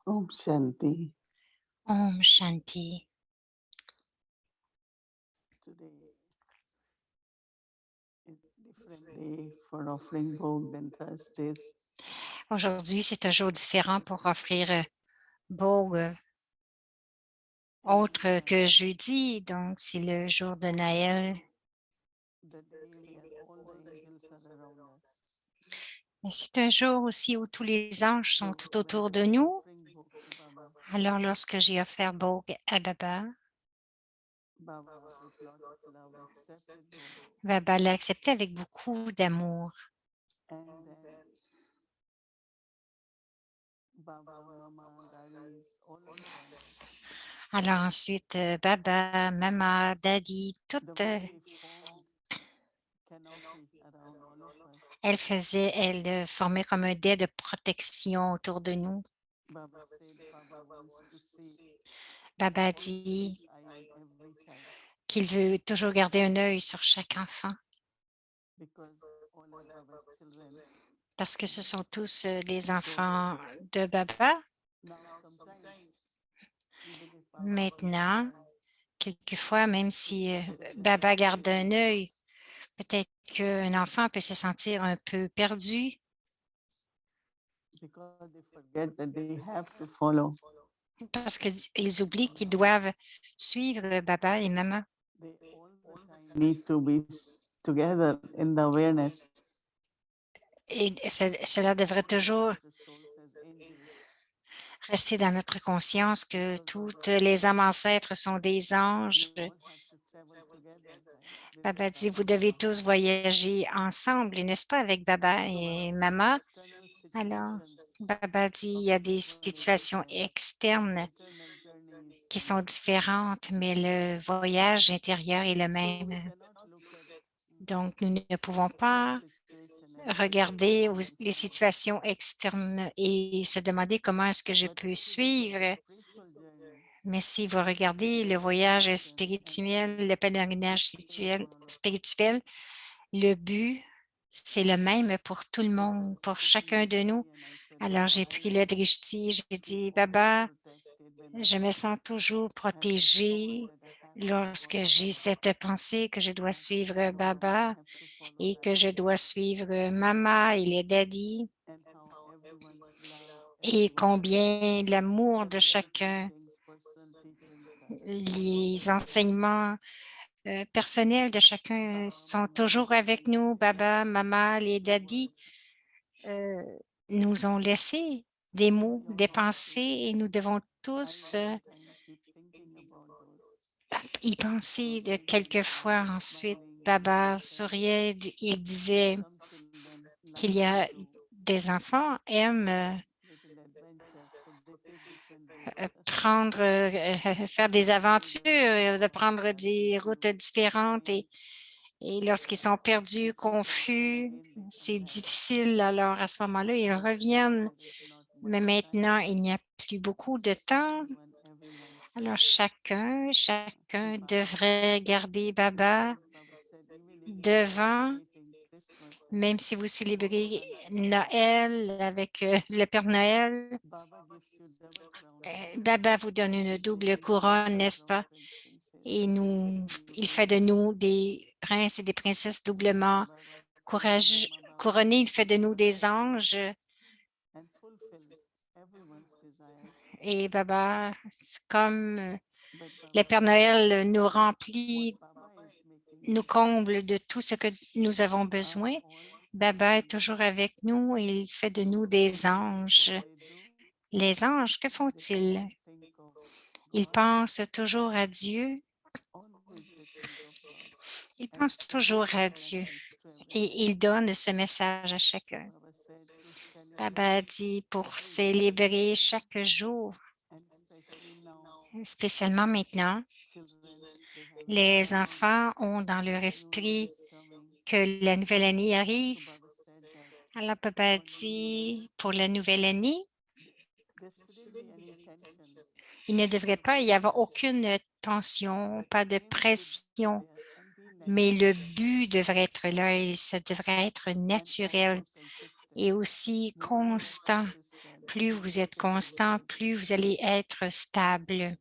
Om Shanti. Om Shanti. Today is different day for offering bhog than Thursdays. Aujourd'hui, c'est un jour différent pour offrir Bhog autre que jeudi, donc c'est le jour de Noël. The day where all the angels are around us. Mais c'est un jour aussi où tous les anges sont tout When autour I de was nous. offering bhog to Baba, Alors, lorsque j'ai offert Bhog à Baba, Baba, with lot of love, accepted bhog. Baba l'a accepté avec beaucoup d'amour. And then Baba, Mama, Daddies, all of them, Alors ensuite, Baba, Mama, Daddy, the toutes, way they formed canopy around all of us. elles formaient comme un dais de protection autour de nous. Baba said Baba wants to see Baba all dit children's eye on every child qu'il veut toujours garder un œil sur chaque enfant because all are Baba's children. parce que ce sont tous les enfants de Baba. Now sometimes even if Baba keeps his Maintenant, eye, quelquefois, même si the children Baba feel garde un œil, peut-être qu'un enfant peut se sentir un peu perdu because they forget that they have to follow. parce qu'ils oublient qu'ils doivent suivre Baba et Maman. They all the time need to be together in the awareness. Et cela devrait toujours The souls as angels. rester dans notre conscience que toutes les âmes ancêtres sont des anges. You all have to travel together, right? With Baba dit, Baba vous and devez Mama. tous voyager ensemble, n'est-ce pas, avec Baba So et when Maman? external Alors, situations Baba dit, il of y a des this world is situations different, externes internal journey is qui sont same. différentes, mais le voyage intérieur est le So we même. cannot look at Donc, nous ne pouvons external pas situation and say regarder I can les follow. situations externes et se demander comment est-ce que je But peux if you look at the suivre. spiritual journey, Mais si vous regardez the le voyage pilgrimage and spirituel, le journey is pèlerinage same for all of us. spirituel, le but, c'est le même pour tout le So I monde, was pour taking chacun the de nous. drishti and I said, Alors, Baba, j'ai I pris le drishti, j'ai feel dit, always Baba, protected when je me I sens toujours have this thought protégée that I have to lorsque follow j'ai Baba. cette pensée que je dois suivre Baba, I Baba have to follow et que je Daddy. dois suivre Mama et les daddies And how everyone's love, et everyone's combien l'amour de personal chacun, teachings, personal teachings are les always there. enseignements personnels de chacun Baba, sont Mama, toujours avec Daddy nous. Baba, Maman, les gave daddies words. euh, nous ont laissé des mots, You all des have to. pensées et nous devons I tous all the time keep thinking about those. y penser de quelquefois. Baba Ensuite, smiling and Baba said, souriait, il disait some children qu'il like y a to des enfants aiment little adventure, so they take different routes. prendre, faire des They say aventures, that de Baba prendre asked me des to routes différentes find et lorsqu'ils sont perdus, people, and confus, again they come c'est back. difficile. Alors à ce moment-là, ils Now reviennent. there is not much Mais maintenant, time. il n'y a plus beaucoup de temps. Everyone Alors should chacun keep Baba in devrait mind. garder Baba As Baba said, even if you are devant, celebrating Christmas, même si vous more célébrez than Christmas, Noël avec le Père Noël. Baba gives you double crown of Baba vous donne gift une gives you double the double couronne, n'est-ce crown pas? princess. Et il fait de And nous des princes et des princesses doublement Baba said, Baba couronnés. Il fait de nous accept des anges. and fulfill everyone's desire. Et Baba, comme But le Baba Père said, Noël nous what remplit, Baba is making nous comble de tout ce que nous avons are besoin, all Baba est angels. toujours avec nous et il fait de nous des anges. What they do, Les anges, que they font-ils? always think of Ils God, pensent toujours à Dieu. always they think of God. Ils And pensent this toujours à Dieu message to et everyone. ils donnent ce message à So chacun. Baba said to Baba celebrate dit pour every day, célébrer chaque jour, and especially now, spécialement maintenant, children they have in their les mind enfants ont dans leur that New Year esprit is coming. que la nouvelle année So arrive. Baba said that Alors Papa on New Year dit pour la nouvelle année, there shouldn't be any tension. il ne devrait pas y avoir aucune tension, The pas de aim should be pression, there and be mais le natural but devrait être là et ça devrait être and naturel consistent. et aussi New Year is constant. consistent. plus vous êtes constant, plus vous allez être stable.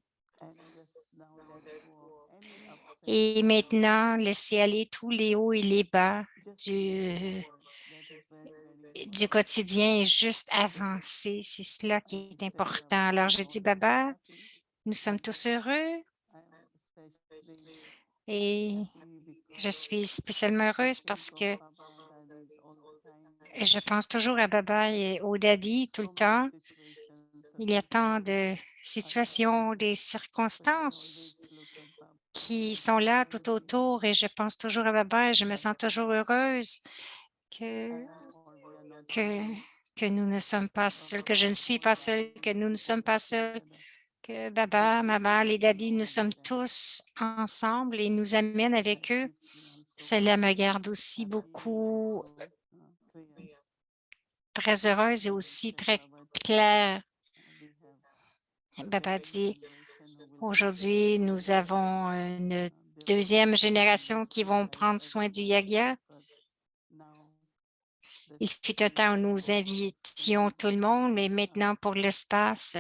Et maintenant, laissez aller tous les hauts et les bas du quotidien et juste avancer. C'est cela qui est important. Alors, je dis Baba, nous sommes tous heureux et je suis spécialement heureuse parce que je pense toujours à Baba et au Daddy tout le temps. Il y a tant de situations, des circonstances qui sont là tout autour et je pense toujours à Baba et je me sens toujours heureuse que, que, que nous ne sommes pas seuls, que je ne suis pas seule, que nous ne sommes pas seuls, que Baba, Maman, les Daddy, nous sommes tous ensemble et nous amènent avec eux. Cela me garde aussi beaucoup très heureuse et aussi très claire. Baba dit, aujourd'hui, nous avons une deuxième génération qui vont prendre soin du Yagya. Il fut un temps où nous invitions tout le monde, mais maintenant, pour l'espace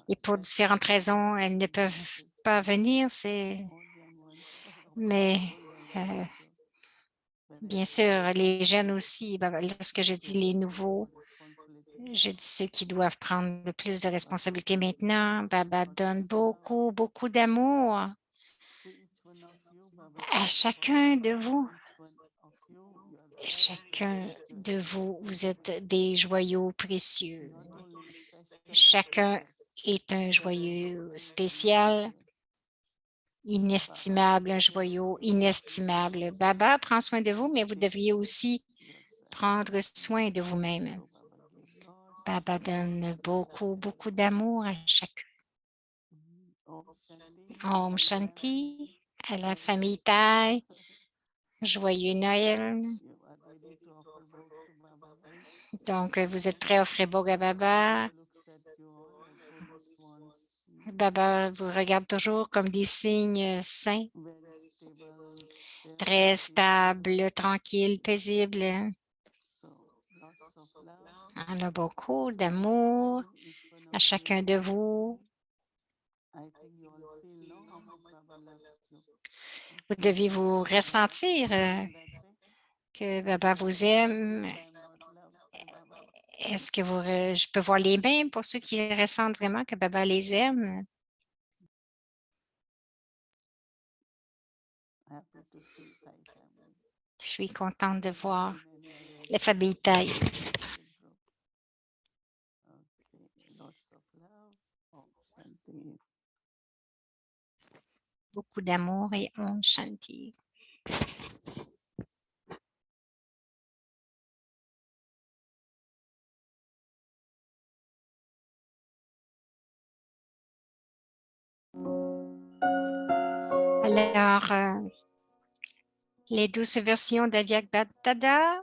et pour différentes raisons, elles ne peuvent pas venir. Mais bien sûr, les jeunes aussi, lorsque je dis les nouveaux, je dis ceux qui doivent prendre le plus de responsabilités maintenant. Baba donne beaucoup, beaucoup d'amour à chacun de vous. Chacun de vous, vous êtes des joyaux précieux. Chacun est un joyau spécial, inestimable, un joyau inestimable. Baba prend soin de vous, mais vous devriez aussi prendre soin de vous-même. Baba donne beaucoup, beaucoup d'amour à chacun. Om Shanti, à la famille Thaï, joyeux Noël. Donc, vous êtes prêts à offrir Boga Baba. Baba vous regarde toujours comme des signes saints, très stable, tranquille, paisible. Alors, beaucoup d'amour à chacun de vous. Vous devez vous ressentir que Baba vous aime. Est-ce que je peux voir les mains pour ceux qui ressentent vraiment que Baba les aime? Je suis contente de voir la famille Thaï. Beaucoup d'amour et Om Shanti. Alors, les douces versions d'Avyak Tada,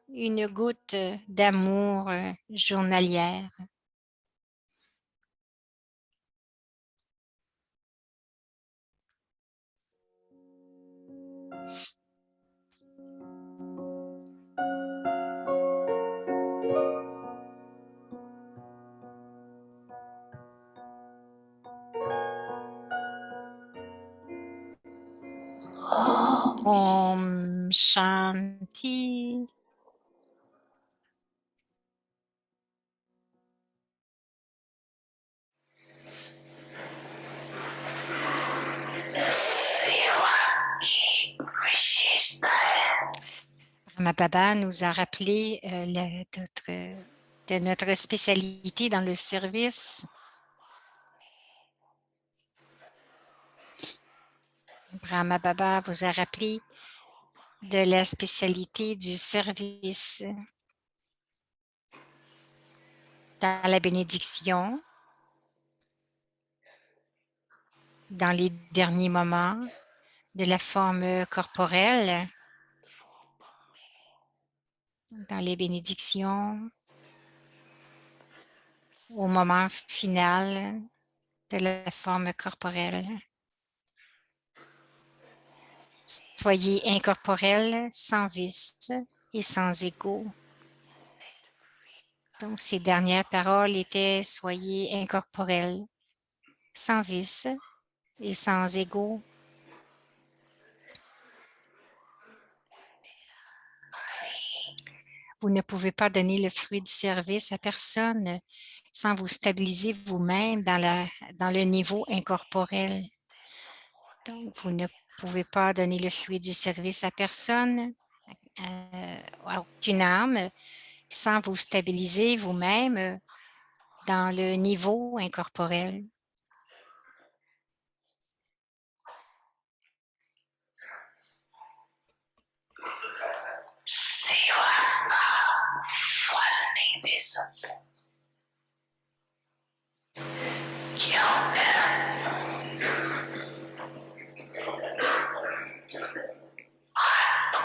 une goutte d'amour journalière. Om Shanti. Brahma Baba nous a rappelé de notre spécialité dans le service. Brahma Baba vous a rappelé de la spécialité du service dans la bénédiction, dans les derniers moments de la forme corporelle, dans les bénédictions, au moment final de la forme corporelle. Soyez incorporel, sans vice et sans ego. Donc, ces dernières paroles étaient « Soyez incorporels, sans vice et sans ego. » Vous ne pouvez pas donner le fruit du service à personne sans vous stabiliser vous-même dans le niveau incorporel. Donc, vous ne pouvez pas donner le fruit du service à personne, à aucune âme, sans vous stabiliser vous-même dans le niveau incorporel.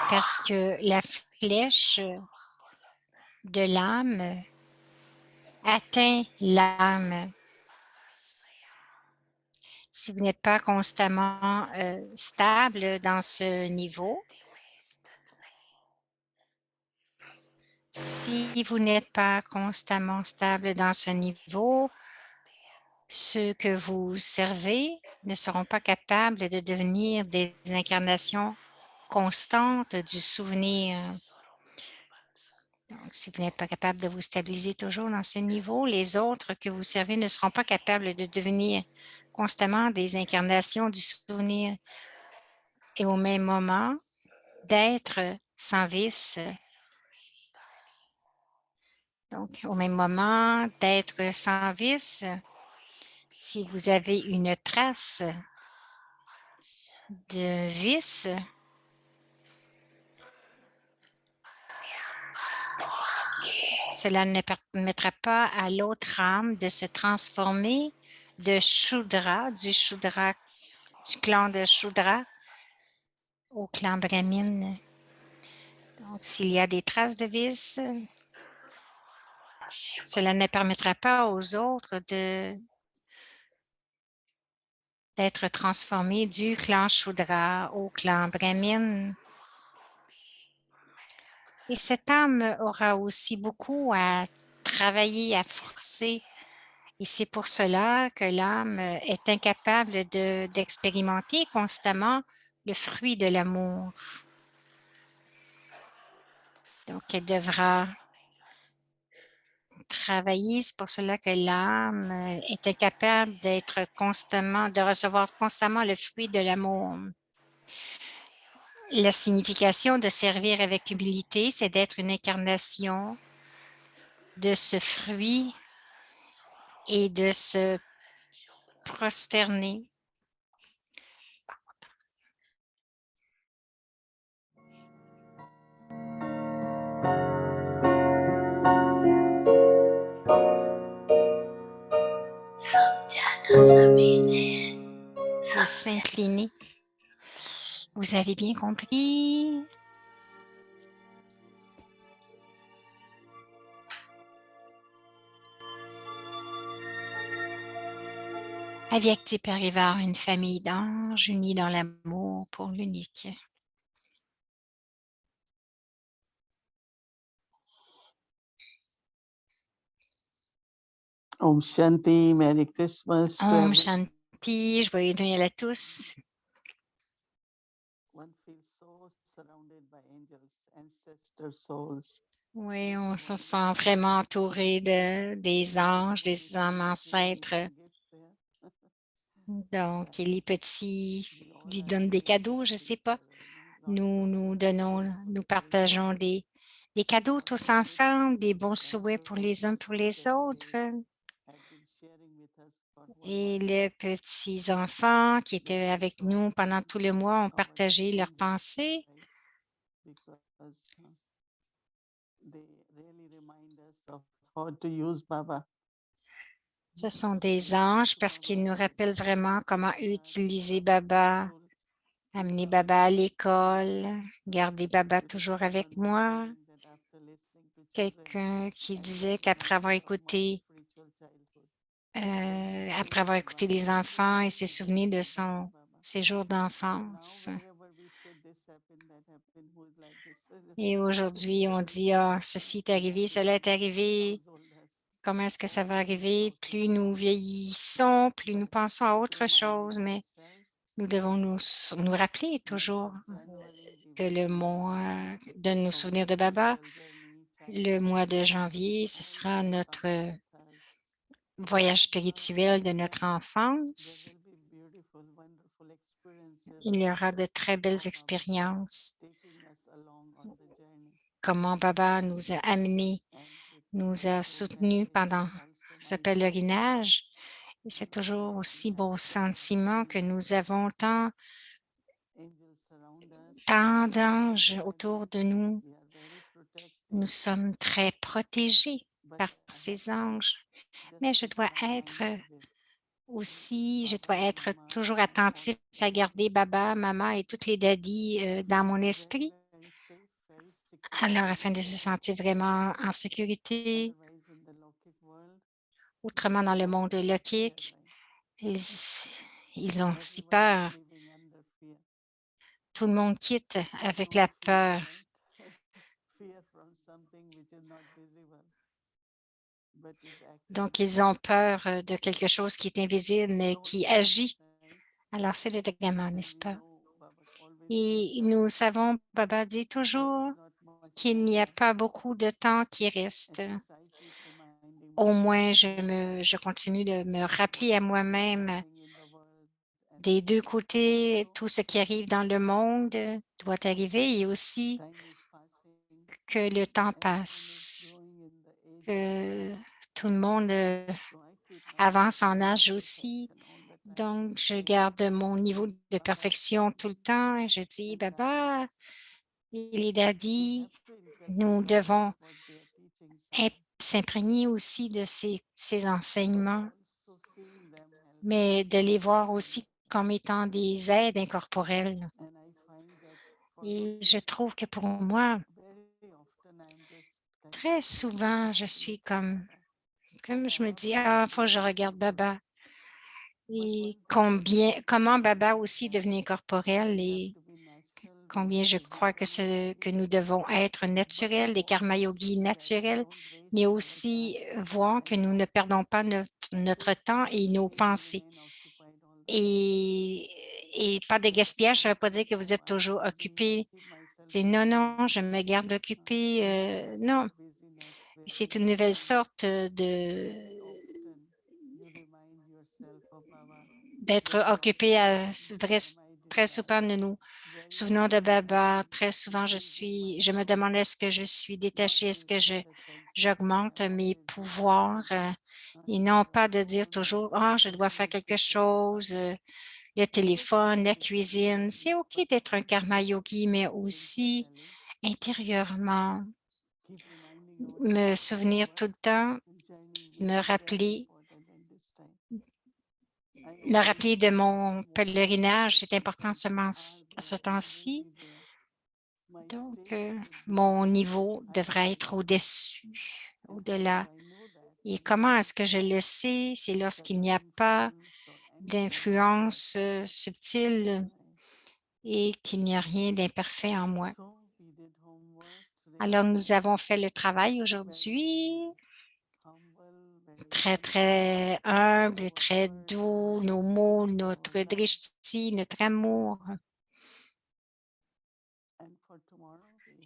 Parce que la flèche de l'âme atteint l'âme. Si vous n'êtes pas constamment stable dans ce niveau, si vous n'êtes pas constamment stable dans ce niveau, ceux que vous servez ne seront pas capables de devenir des incarnations constantes du souvenir. Donc, si vous n'êtes pas capable de vous stabiliser toujours dans ce niveau, les autres que vous servez ne seront pas capables de devenir constamment des incarnations du souvenir et au même moment d'être sans vice. Donc, au même moment d'être sans vice, si vous avez une trace de vice, cela ne permettra pas à l'autre âme de se transformer de Shudra, du clan de Shudra, au clan Brahmin. Donc, s'il y a des traces de vice, cela ne permettra pas aux autres d'être transformés du clan Shudra au clan Brahmin. Et cette âme aura aussi beaucoup à travailler, à forcer. Et c'est pour cela que l'âme est incapable d'expérimenter constamment le fruit de l'amour. Donc, elle devra travailler. C'est pour cela que l'âme est incapable de recevoir constamment le fruit de l'amour. La signification de servir avec humilité, c'est d'être une incarnation de ce fruit et de se prosterner. Et s'incliner. Vous avez bien compris? Avyakti Parivar, une famille d'anges unis dans l'amour pour l'unique. Om Shanti, Merry Christmas. to Om everyone. Shanti, joyeux Noël à tous. One feels so surrounded by angels, ancestor souls. Oui, on se sent vraiment entouré des anges, des âmes ancêtres. Donc, et les petits lui donnent des cadeaux, je ne sais pas. Nous partageons des cadeaux tous ensemble, des bons souhaits pour les uns pour les autres. Et les petits-enfants qui étaient avec nous pendant tout le mois ont partagé leurs pensées. Ce sont des anges parce qu'ils nous rappellent vraiment comment utiliser Baba, amener Baba à l'école, garder Baba toujours avec moi. Quelqu'un qui disait qu'après avoir écouté les enfants, il s'est souvenu de ses jours d'enfance. Et aujourd'hui, on dit, ah, ceci est arrivé, cela est arrivé. comment est-ce que ça va arriver. Plus nous vieillissons, plus nous pensons à autre chose, mais nous devons nous rappeler toujours que le mois de nous souvenir de Baba, le mois de janvier, ce sera notre voyage spirituel de notre enfance. Il y aura de très belles expériences. Comment Baba nous a amenés, nous a soutenus pendant ce pèlerinage. Et c'est toujours aussi beau sentiment que nous avons tant d'anges autour de nous. Nous sommes très protégés par ces anges, mais je dois être toujours attentif à garder Baba, Maman et toutes les daddies dans mon esprit. Alors, afin de se sentir vraiment en sécurité, autrement dans le monde lokique, ils, ils ont si peur. Tout le monde quitte avec la peur. Donc, ils ont peur de quelque chose qui est invisible, mais qui agit. Alors, c'est le dégâment, n'est-ce pas? Et nous savons, Baba dit toujours qu'il n'y a pas beaucoup de temps qui reste. Au moins, je continue de me rappeler à moi-même des deux côtés, tout ce qui arrive dans le monde doit arriver et aussi que le temps passe, que tout le monde avance en âge aussi. Donc, je garde mon niveau de perfection tout le temps et je dis, Baba, les daddies, nous devons s'imprégner aussi de ces enseignements, mais de les voir aussi comme étant des aides incorporelles. Et je trouve que pour moi, très souvent, je suis comme je me dis, ah, faut que je regarde Baba. Et comment Baba aussi est devenu incorporel et combien je crois que nous devons être naturels, des karma yogis naturels, mais aussi voir que nous ne perdons pas notre temps et nos pensées. Et pas de gaspillage, ça ne veut pas dire que vous êtes toujours occupé. Non, non, je me garde occupé. Non, c'est une nouvelle sorte d'être occupé très souvent de nous. Souvenons de Baba, très souvent je me demande est-ce que je suis détachée, est-ce que j'augmente mes pouvoirs et non pas de dire toujours, ah, je dois faire quelque chose, le téléphone, la cuisine. C'est OK d'être un karma yogi, mais aussi intérieurement, me souvenir tout le temps, me rappeler de mon pèlerinage. C'est important à ce temps-ci. Donc, mon niveau devrait être au-dessus, au-delà. Et comment est-ce que je le sais? C'est lorsqu'il n'y a pas d'influence subtile et qu'il n'y a rien d'imparfait en moi. Alors, nous avons fait le travail aujourd'hui, très, très humble, très doux, nos mots, notre drishti, notre amour.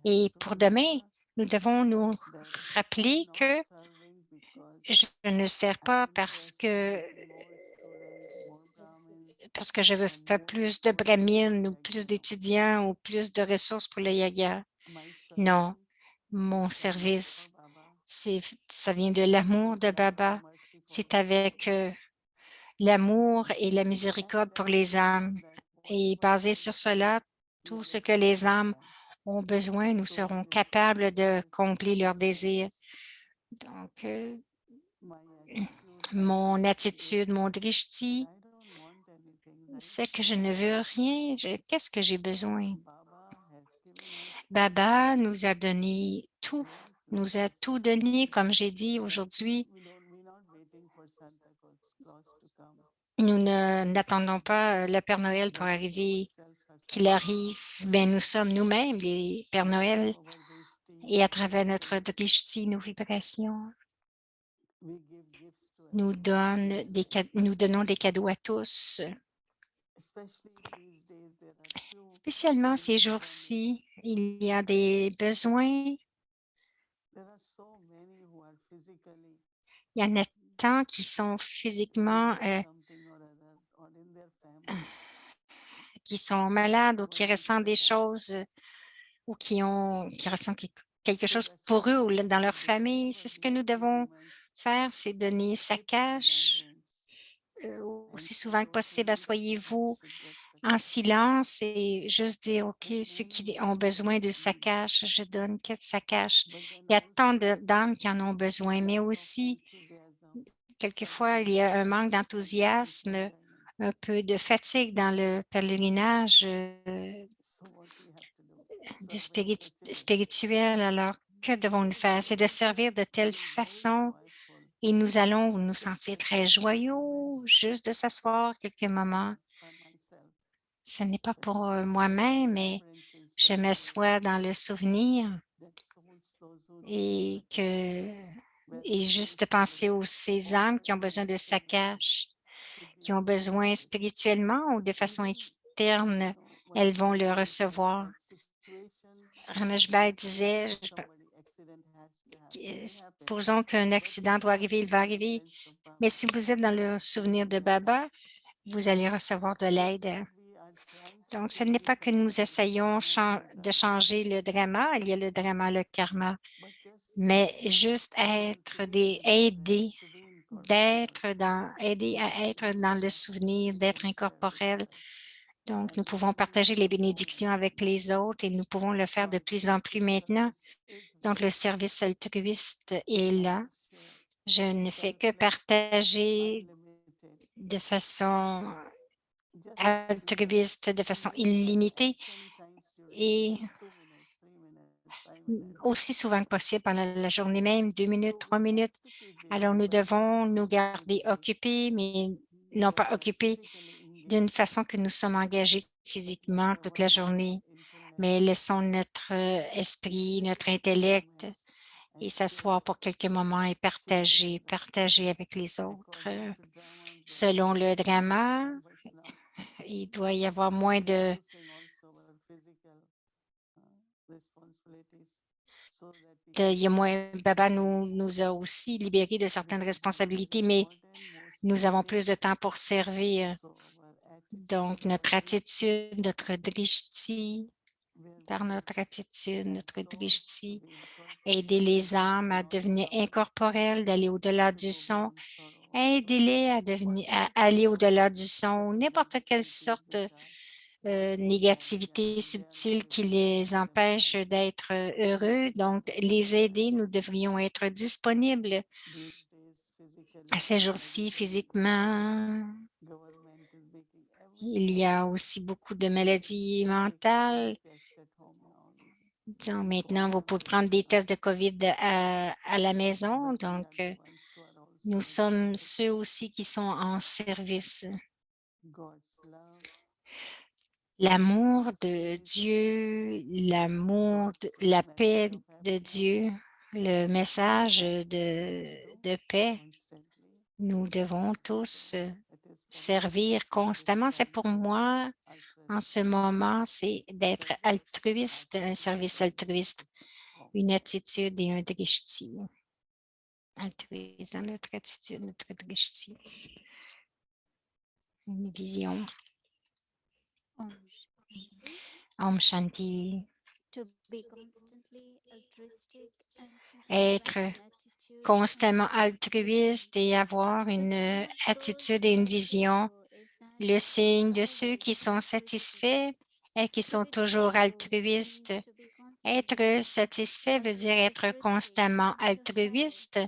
Et pour demain, nous devons nous rappeler que je ne sers pas parce que je veux faire plus de brahmines ou plus d'étudiants ou plus de ressources pour le yoga. Non, mon service, ça vient de l'amour de Baba. C'est avec l'amour et la miséricorde pour les âmes. Et basé sur cela, tout ce que les âmes ont besoin, nous serons capables de combler leurs désirs. Donc, mon attitude, mon drishti, c'est que je ne veux rien. Qu'est-ce que j'ai besoin? Baba nous a donné tout, nous a tout donné, comme j'ai dit aujourd'hui. Nous n'attendons pas le Père Noël pour arriver, qu'il arrive. Mais nous sommes nous-mêmes les Pères Noël et à travers notre drishti, nos vibrations. nous donnons des cadeaux à tous. Spécialement ces jours-ci, il y a des besoins. Il y en a tant qui sont physiquement, qui sont malades ou qui ressentent des choses ou qui ressentent quelque chose pour eux ou dans leur famille. C'est ce que nous devons faire, c'est donner sa cash aussi souvent que possible. Asseyez-vous en silence et juste dire, OK, ceux qui ont besoin de sa cash, je donne sa cash. Il y a tant d'âmes qui en ont besoin, mais aussi, quelquefois, il y a un manque d'enthousiasme, un peu de fatigue dans le pèlerinage du spirituel. Alors, que devons-nous faire? C'est de servir de telle façon et nous allons nous sentir très joyeux, juste de s'asseoir quelques moments. Ce n'est pas pour moi-même, mais je m'assois dans le souvenir et juste penser aux ces âmes qui ont besoin de sa cash, qui ont besoin spirituellement ou de façon externe, elles vont le recevoir. Ramesh Bhai disait, supposons qu'un accident doit arriver, il va arriver, mais si vous êtes dans le souvenir de Baba, vous allez recevoir de l'aide. Donc, ce n'est pas que nous essayons de changer le drama, il y a le drama, le karma, mais juste aider à être dans le souvenir, d'être incorporel. Donc, nous pouvons partager les bénédictions avec les autres et nous pouvons le faire de plus en plus maintenant. Donc, le service altruiste est là. Je ne fais que partager de façon altruiste, de façon illimitée et aussi souvent que possible pendant la journée même, 2 minutes, 3 minutes. Alors, nous devons nous garder occupés, mais non pas occupés d'une façon que nous sommes engagés physiquement toute la journée, mais laissons notre esprit, notre intellect et s'asseoir pour quelques moments et partager avec les autres. Selon le drama, il doit y avoir moins de Baba nous a aussi libérés de certaines responsabilités, mais nous avons plus de temps pour servir. Donc, notre attitude, notre drishti, par notre attitude, notre drishti, aider les âmes à devenir incorporelles, d'aller au-delà du son, aider-les à aller au-delà du son, n'importe quelle sorte de négativité subtile qui les empêche d'être heureux. Donc, les aider, nous devrions être disponibles à ces jours-ci physiquement. Il y a aussi beaucoup de maladies mentales. Donc, maintenant, vous pouvez prendre des tests de COVID à la maison. Donc, nous sommes ceux aussi qui sont en service. L'amour de Dieu, la paix de Dieu, le message de paix, nous devons tous servir constamment. C'est pour moi, en ce moment, c'est d'être altruiste, un service altruiste, une attitude et un drishti. Altruiste dans notre attitude, notre drishti. Une vision. Om Shanti. Être constamment altruiste et avoir une attitude et une vision. Le signe de ceux qui sont satisfaits et qui sont toujours altruistes. Être satisfait veut dire être constamment altruiste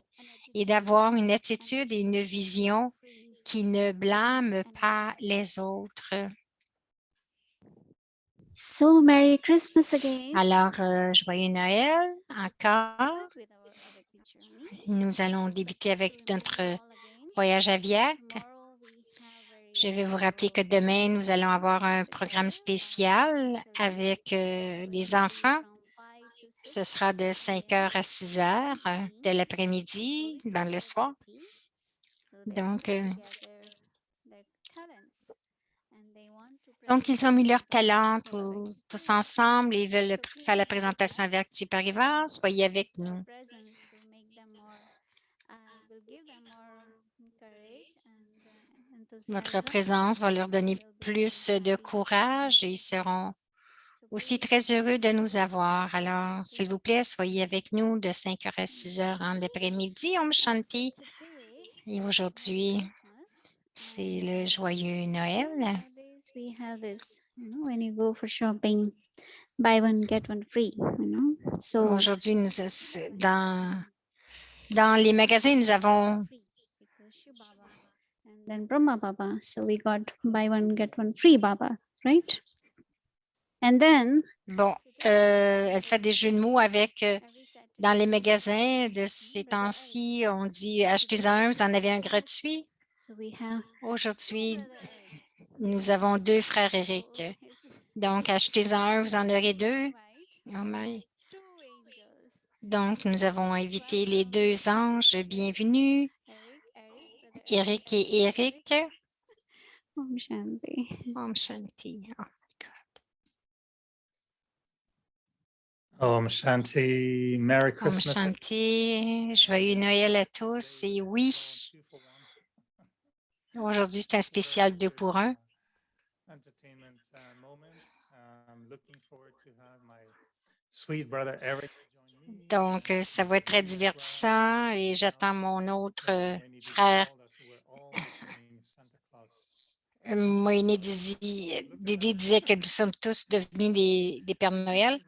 et d'avoir une attitude et une vision qui ne blâme pas les autres. So, Merry Christmas again. Alors, joyeux Noël encore. Nous allons débuter avec notre voyage à Viac. Je vais vous rappeler que demain, nous allons avoir un programme spécial avec les enfants Ce sera de 5 heures à 6 heures de l'après-midi, dans le soir. Donc, ils ont mis leur talent tous ensemble et veulent faire la présentation avec Tipariva. Soyez avec nous. Votre présence va leur donner plus de courage et ils seront aussi très heureux de nous avoir. Alors, s'il vous plaît, soyez avec nous de 5 heures à 6 heures en après-midi. Om Shanti. Et aujourd'hui, c'est le joyeux Noël. We have this, when you go for shopping, buy one, get one free, So Aujourd'hui, dans les magasins, nous avons and then Brahma Baba. So we got buy one, get one free Baba, right? And then elle fait des jeux de mots avec dans les magasins de ces temps-ci, on dit achetez un, vous en avez un gratuit. Aujourd'hui, nous avons 2 frères Eric. Donc, achetez un, vous en aurez 2. Oh my. Donc, nous avons invité les 2 anges. Bienvenue, Eric et Eric. Om Shanti. Om Shanti. Oh. Om Shanti, Merry Om Christmas. Shanti, joyeux Noël à tous. Et oui, aujourd'hui, c'est un spécial 2 pour 1. Entertainment moment. I'm looking forward to have my sweet brother Eric join me. Donc, ça va être très divertissant et j'attends mon autre frère. Moïné Didi disait que nous sommes tous devenus des Pères Noël.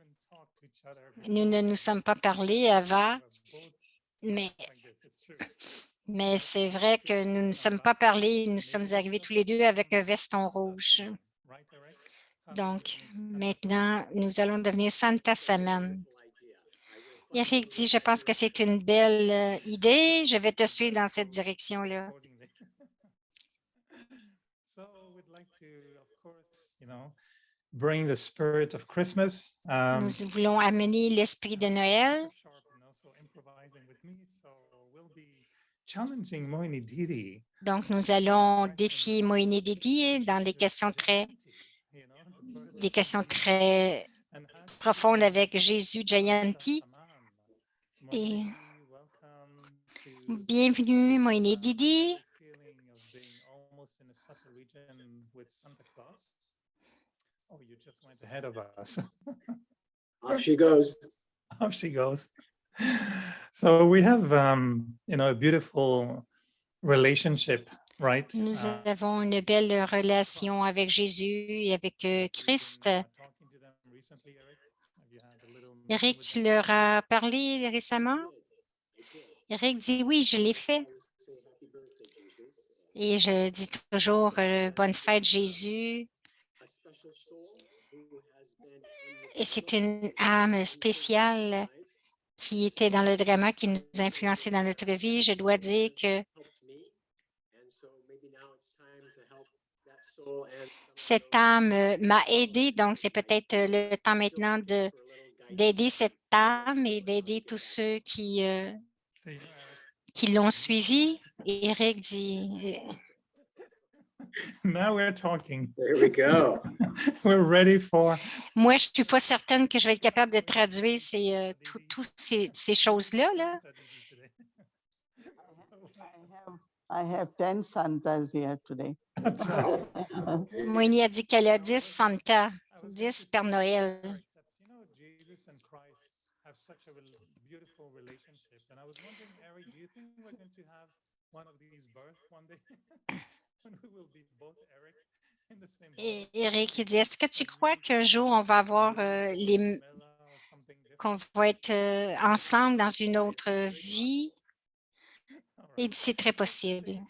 Nous ne nous sommes pas parlé avant, mais c'est vrai que nous ne nous sommes pas parlé. Nous sommes arrivés tous les deux avec un veston rouge. Donc, maintenant, nous allons devenir Santa Saman. Eric dit, je pense que c'est une belle idée. Je vais te suivre dans cette direction-là. Bring the spirit of Christmas. Nous voulons amener l'esprit de Noël. Donc, nous allons défier Moïné Didi dans des questions très profondes avec Jésus Jayanti. Et bienvenue, Moïné Didi. Oh, you just went ahead of us. Off she goes. Off she goes. So we have, a beautiful relationship, right? Nous avons une belle relation avec Jésus et avec Christ. Eric, tu leur as parlé récemment? Eric dit oui, je l'ai fait. Et je dis toujours bonne fête Jésus. Et c'est une âme spéciale qui était dans le drama, qui nous a influencé dans notre vie. Je dois dire que cette âme m'a aidé, donc c'est peut-être le temps maintenant d'aider cette âme et d'aider tous ceux qui l'ont suivi. Et Eric dit... Now we're talking. There we go. We're ready for... Moi, je ne suis pas certaine que je vais être capable de traduire toutes ces choses-là. Là. I have 10 Santas here today. Moïni a dit qu'elle a 10 Santa, 10 Père Noël. Jesus and Christ have such a beautiful relationship. And I was wondering, Eric, do you think we're going to have one of these births one day? When we will be both Eric in the same Et Eric dit, est-ce que tu crois qu'un jour on va avoir qu'on va être ensemble dans une autre vie? Il dit, c'est très possible.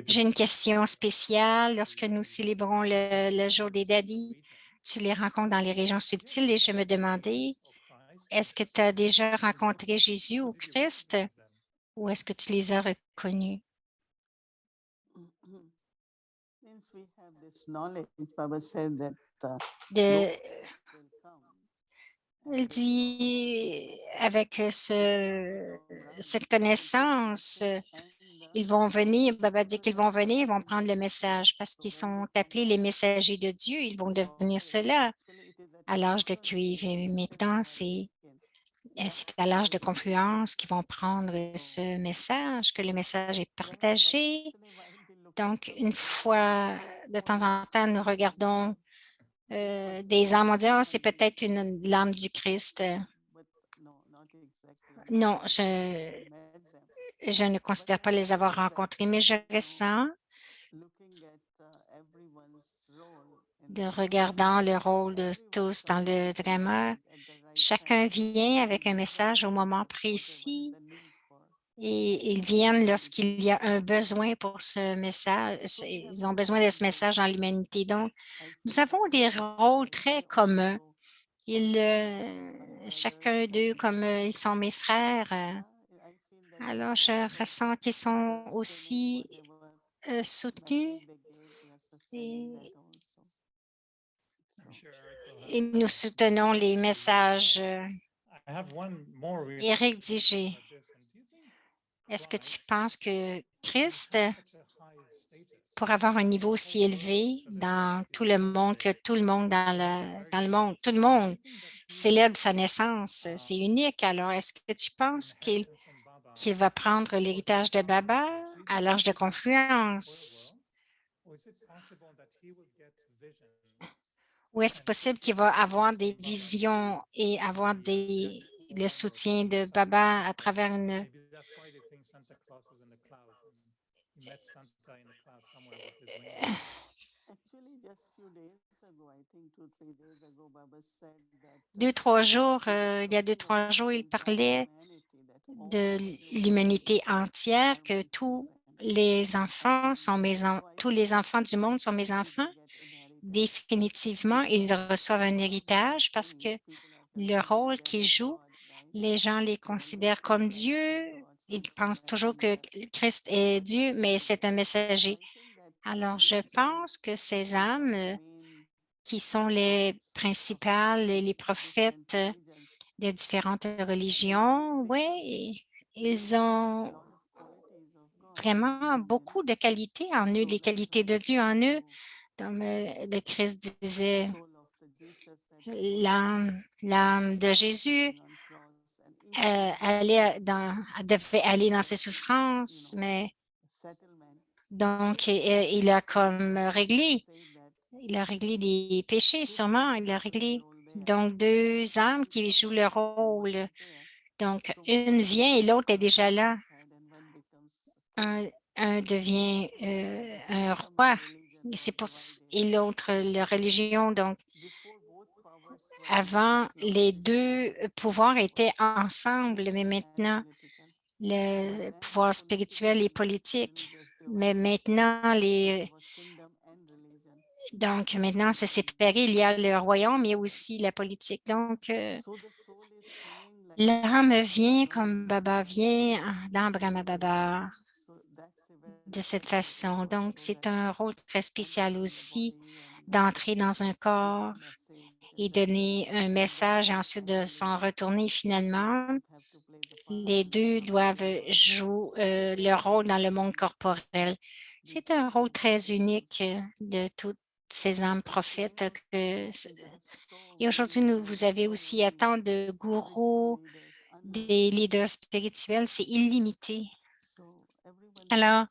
J'ai une question spéciale. Lorsque nous célébrons le jour des daddies, tu les rencontres dans les régions subtiles et je me demandais, est-ce que tu as déjà rencontré Jésus ou Christ ou est-ce que tu les as reconnus? this knowledge, Baba said that de, will come. il dit avec cette connaissance, ils vont venir, Baba dit qu'ils vont venir, ils vont prendre le message parce qu'ils sont appelés les messagers de Dieu, ils vont devenir cela à l'âge de cuivre. Et maintenant, c'est à l'âge de confluence qu'ils vont prendre ce message, que le message est partagé. Donc, une fois de temps en temps, nous regardons des âmes, on dit, oh, c'est peut-être une l'âme du Christ. Non, je ne considère pas les avoir rencontrés, mais je ressens, de regardant le rôle de tous dans le drama, chacun vient avec un message au moment précis et ils viennent lorsqu'il y a un besoin pour ce message. Ils ont besoin de ce message dans l'humanité. Donc, nous avons des rôles très communs. Chacun d'eux, comme ils sont mes frères, alors je ressens qu'ils sont aussi soutenus et nous soutenons les messages. I have one more reason Éric dit, like this. And do you think est-ce que tu penses que Christ, has such a high status? pour avoir un niveau si élevé dans tout le monde, que tout le monde dans le monde, tout le monde célèbre sa naissance, c'est unique. Alors, est-ce que tu penses qu'il va prendre l'héritage de Baba à l'âge de confluence? Or is it possible that he will get visions? Ou est-ce possible qu'il va avoir des visions et avoir le soutien de Baba à travers une... Maybe that's why they think Santa Claus was in the cloud. And he met Santa in the cloud somewhere with his wings. Actually, just few days ago, I think 2, 3 days ago, Baba said that 2, 3 jours, il y a 2, 3 jours, il parlait de l'humanité entière, que tous les enfants tous les enfants du monde sont mes enfants. Définitivement, ils reçoivent un héritage parce que le rôle qu'ils jouent, les gens les considèrent comme Dieu. Ils pensent toujours que Christ est Dieu, mais c'est un messager. Alors, je pense que ces âmes qui sont les principales, les prophètes des différentes religions, oui, ils ont vraiment beaucoup de qualités en eux, les qualités de Dieu en eux. Comme le Christ disait, l'âme de Jésus devait aller dans ses souffrances, mais donc il a comme réglé des péchés, sûrement, il a réglé. Donc, 2 âmes qui jouent le rôle. Donc, une vient et l'autre est déjà là. Un devient un roi et l'autre la religion. Donc, avant, les 2 pouvoirs étaient ensemble, mais maintenant, le pouvoir spirituel et politique. Mais maintenant, donc, maintenant, c'est séparé. Il y a le royaume, mais aussi la politique. Donc, l'âme vient comme Baba vient dans Brahma Baba de cette façon. Donc, c'est un rôle très spécial aussi d'entrer dans un corps et donner un message et ensuite de s'en retourner finalement. Les 2 doivent jouer leur rôle dans le monde corporel. C'est un rôle très unique de toutes ces âmes prophètes. Et aujourd'hui, vous avez aussi autant de gourous, des leaders spirituels, c'est illimité. Alors,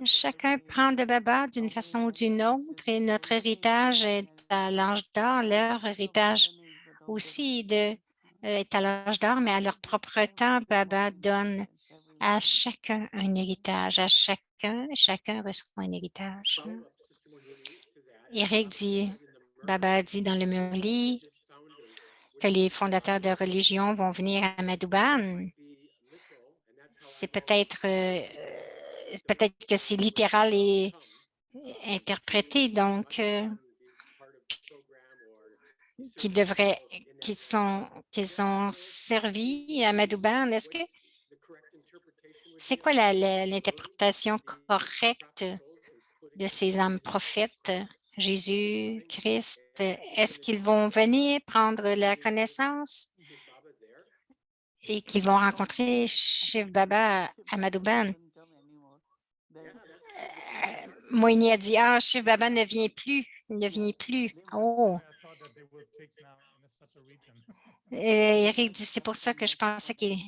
chacun prend de Baba d'une façon ou d'une autre et notre héritage est à l'âge d'or, leur héritage aussi est à l'âge d'or, mais à leur propre temps, Baba donne à chacun un héritage, chacun reçoit un héritage. Eric dit, Baba a dit dans le Murli que les fondateurs de religion vont venir à Madhuban. C'est peut-être que c'est littéral et interprété, donc qu'ils ont servi à Madhuban. Est-ce que c'est quoi l'interprétation correcte de ces âmes prophètes, Jésus, Christ, est-ce qu'ils vont venir prendre la connaissance et qu'ils vont rencontrer Shiv Baba à Madhuban? Moïni a dit, ah, Shiv Baba ne vient plus, il ne vient plus. Oh, et Eric dit, c'est pour ça que je pensais qu'ils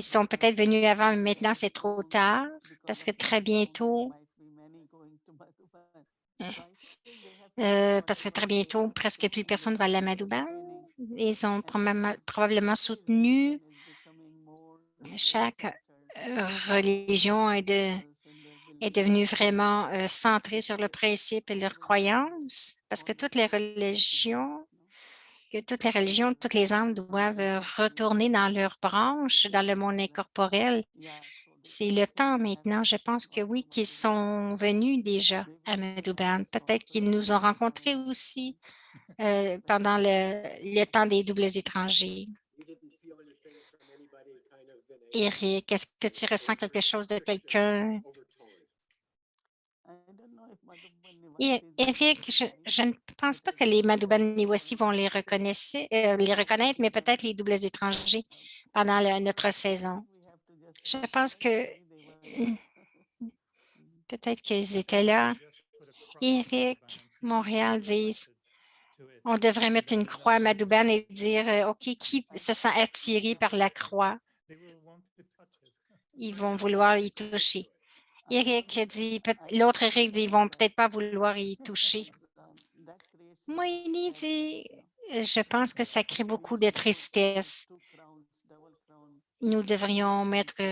sont peut-être venus avant, mais maintenant c'est trop tard parce que très bientôt, presque plus personne va aller à Madhuban. Ils ont probablement soutenu chaque religion est devenue vraiment centrée sur le principe et leurs croyances, parce que toutes les religions, toutes les âmes doivent retourner dans leurs branches, dans le monde incorporel. C'est le temps maintenant. Je pense que oui, qu'ils sont venus déjà à Madhuban. Peut-être qu'ils nous ont rencontrés aussi pendant le temps des doubles étrangers. Eric, est-ce que tu ressens quelque chose de quelqu'un? Eric, je ne pense pas que les Madhuban Niwasi vont les reconnaître, mais peut-être les doubles étrangers pendant notre saison. Je pense que peut-être qu'ils étaient là. Eric, Montréal disent, on devrait mettre une croix à Madhuban et dire, OK, qui se sent attiré par la croix? Ils vont vouloir y toucher. Eric dit, l'autre Eric dit, ils vont peut-être pas vouloir y toucher. Moïni dit, je pense que ça crée beaucoup de tristesse. Nous devrions mettre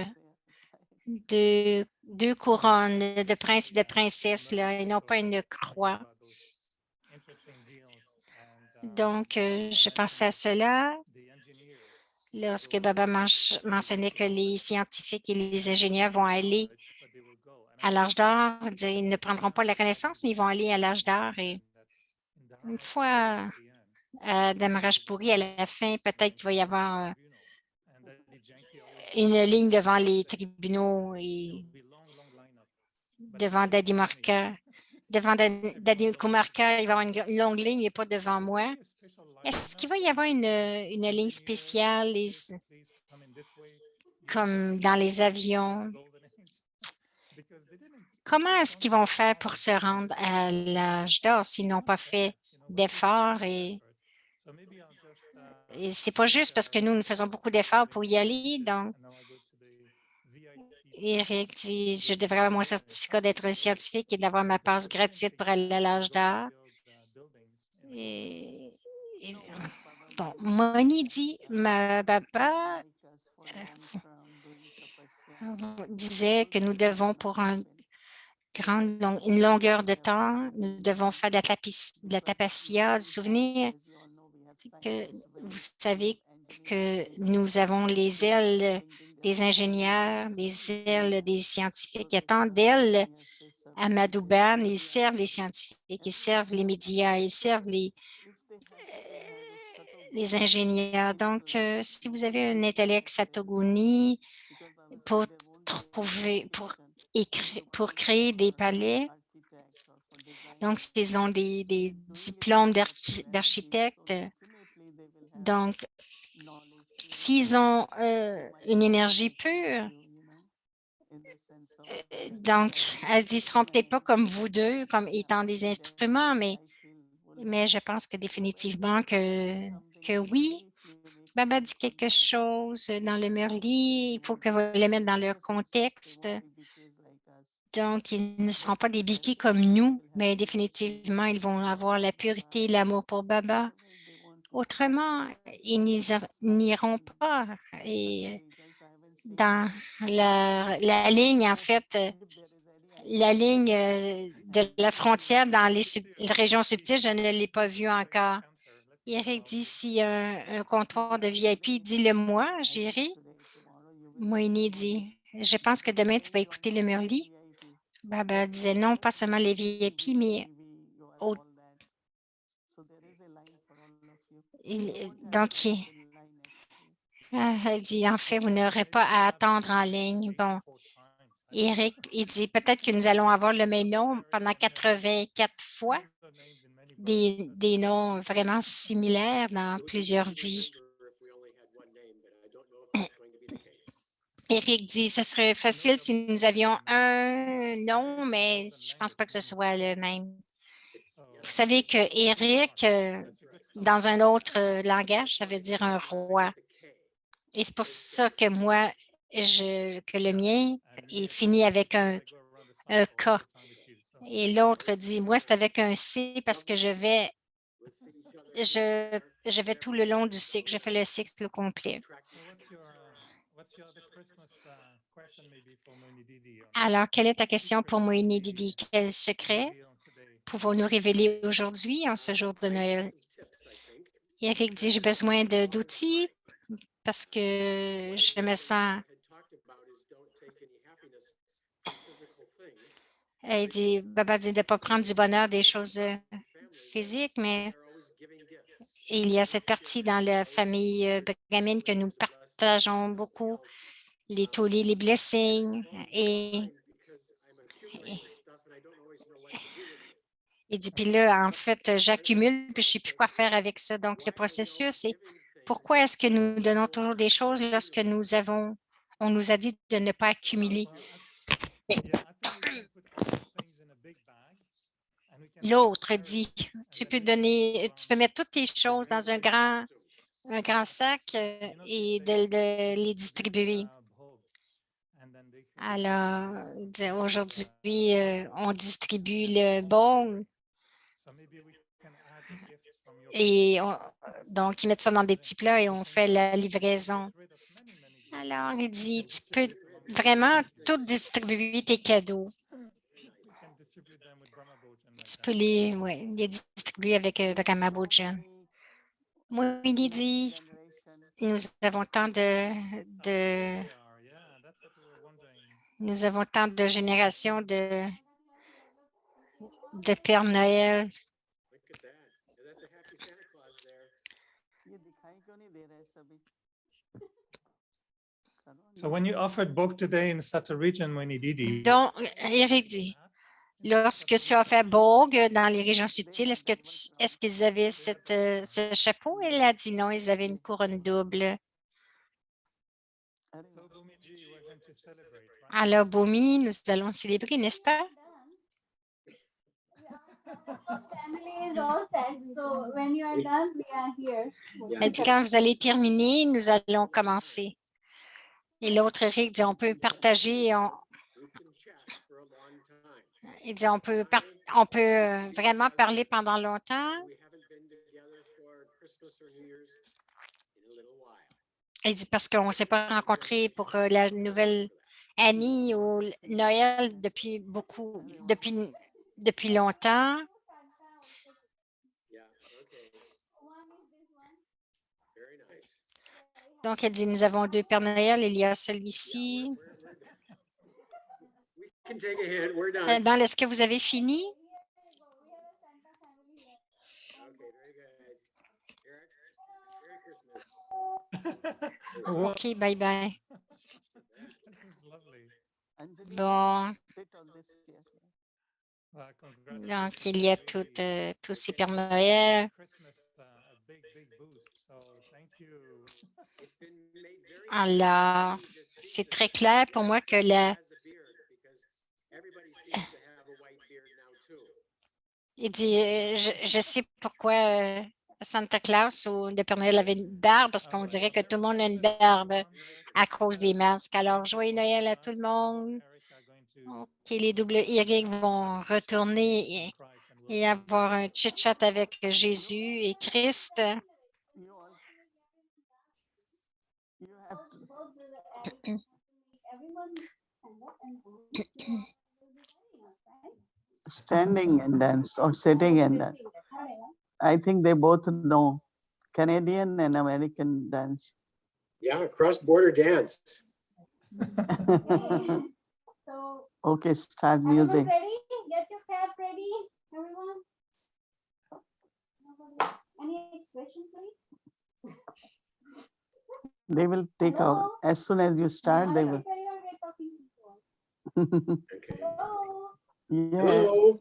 deux couronnes de princes et de princesses là, et non pas une croix. Donc, je pensais à cela lorsque Baba mentionnait que les scientifiques et les ingénieurs vont aller à l'âge d'or. Ils ne prendront pas la connaissance, mais ils vont aller à l'âge d'or. Et une fois à Damarajpuri, à la fin, peut-être qu'il va y avoir une ligne devant les tribunaux et devant Dadimarka. Devant Dadimarka, il va y avoir une longue ligne et pas devant moi. Est-ce qu'il va y avoir une ligne spéciale comme dans les avions? Comment est-ce qu'ils vont faire pour se rendre à l'âge d'or s'ils n'ont pas fait d'efforts? Et ce n'est pas juste parce que nous faisons beaucoup d'efforts pour y aller. Donc, Eric dit, je devrais avoir mon certificat d'être un scientifique et d'avoir ma passe gratuite pour aller à l'âge d'or. Donc, Moni dit, ma papa disait que nous devons, pour une longueur de temps, nous devons faire de la tapasya, du souvenir que vous savez que nous avons les ailes des ingénieurs, des ailes des scientifiques. Il y a tant d'ailes à Madhuban, ils servent les scientifiques, ils servent les médias, ils servent les ingénieurs. Donc, si vous avez un intellect Satoguni pour créer des palais, donc ils ont des diplômes d'architecte. Donc, s'ils ont une énergie pure, donc, elles ne seront peut-être pas comme vous deux, comme étant des instruments, mais je pense que définitivement que oui. Baba dit quelque chose dans le Murli, il faut que vous les mettre dans leur contexte. Donc, ils ne seront pas des bikis comme nous, mais définitivement, ils vont avoir la pureté et l'amour pour Baba. Autrement, ils n'iront pas. Et dans la ligne, en fait, la ligne de la frontière dans les régions subtiles, je ne l'ai pas vue encore. Eric dit, s'il y a un comptoir de VIP, dis-le-moi, j'irai. Moïni dit, je pense que demain, tu vas écouter le Murli. Baba disait non, pas seulement les VIP, mais donc, elle dit, en fait, vous n'aurez pas à attendre en ligne. Bon, Eric, il dit peut-être que nous allons avoir le même nom pendant 84 fois, des noms vraiment similaires dans plusieurs vies. Eric dit, ce serait facile si nous avions un nom, mais je ne pense pas que ce soit le même. Vous savez que Eric, dans un autre langage, ça veut dire un roi. Et c'est pour ça que moi, que le mien est fini avec un K. Et l'autre dit, moi, c'est avec un C parce que je vais tout le long du cycle. Je fais le cycle complet. Alors, quelle est ta question pour Moïni Didi? Quel secret pouvons-nous révéler aujourd'hui en ce jour de Noël? Eric dit, j'ai besoin d'outils parce que je me sens... Il dit, Baba dit de ne pas prendre du bonheur des choses physiques, mais il y a cette partie dans la famille Benjamin que nous partageons beaucoup, les tollés, les blessings, et il dit, puis là, en fait, j'accumule, puis je ne sais plus quoi faire avec ça. Donc, le processus, c'est pourquoi est-ce que nous donnons toujours des choses lorsque on nous a dit de ne pas accumuler? L'autre dit, tu peux mettre toutes tes choses dans un grand sac et de les distribuer. Alors, aujourd'hui, on distribue le bon et donc, ils mettent ça dans des petits plats et on fait la livraison. Alors, il dit, tu peux vraiment tout distribuer tes cadeaux. Tu peux les distribuer avec Brahma Bhojan. Moi, il dit, nous avons tant de générations de Père Noël. So when you offered book today in Sata region, Moini Didi, Donc, Eric dit, lorsque tu as fait Borg dans les régions subtiles, est-ce qu'ils avaient ce chapeau? Elle a dit non, ils avaient une couronne double. so Bhumiji, we're going to celebrate, right? Alors, Bhumi, nous allons célébrer, n'est-ce pas? Family is all set. So when you are done, we are here. Elle dit, quand vous allez terminer, nous allons commencer. Et l'autre, Eric, dit, on peut partager, il dit, on peut vraiment parler pendant longtemps. Il dit, parce qu'on ne s'est pas rencontrés pour la nouvelle Annie ou Noël depuis longtemps. Donc, elle dit, nous avons 2 Pères Noël, il y a celui-ci. Dans est-ce que vous avez fini? OK, bye-bye. This is lovely. Bon, Congratulations. donc il y a tous ces Pères Noël. Christmas, a big boost. So thank you. Alors, c'est très clair pour moi que il dit, je sais pourquoi Santa Claus ou le Père Noël avait une barbe, parce qu'on dirait que tout le monde a une barbe à cause des masques. Alors, joyeux Noël à tout le monde. OK, les doubles Eric vont retourner et avoir un chit-chat avec Jésus et Christ. Standing and dance or sitting and dance. I think they both know Canadian and American dance. Yeah, cross-border dance. So Okay, start everyone music. ready? Get your cap ready, everyone. Nobody- Any expression, please? They will take out Hello? as soon as you start. They will. Everyone, we're talking to you all. Okay. Yeah. Hello.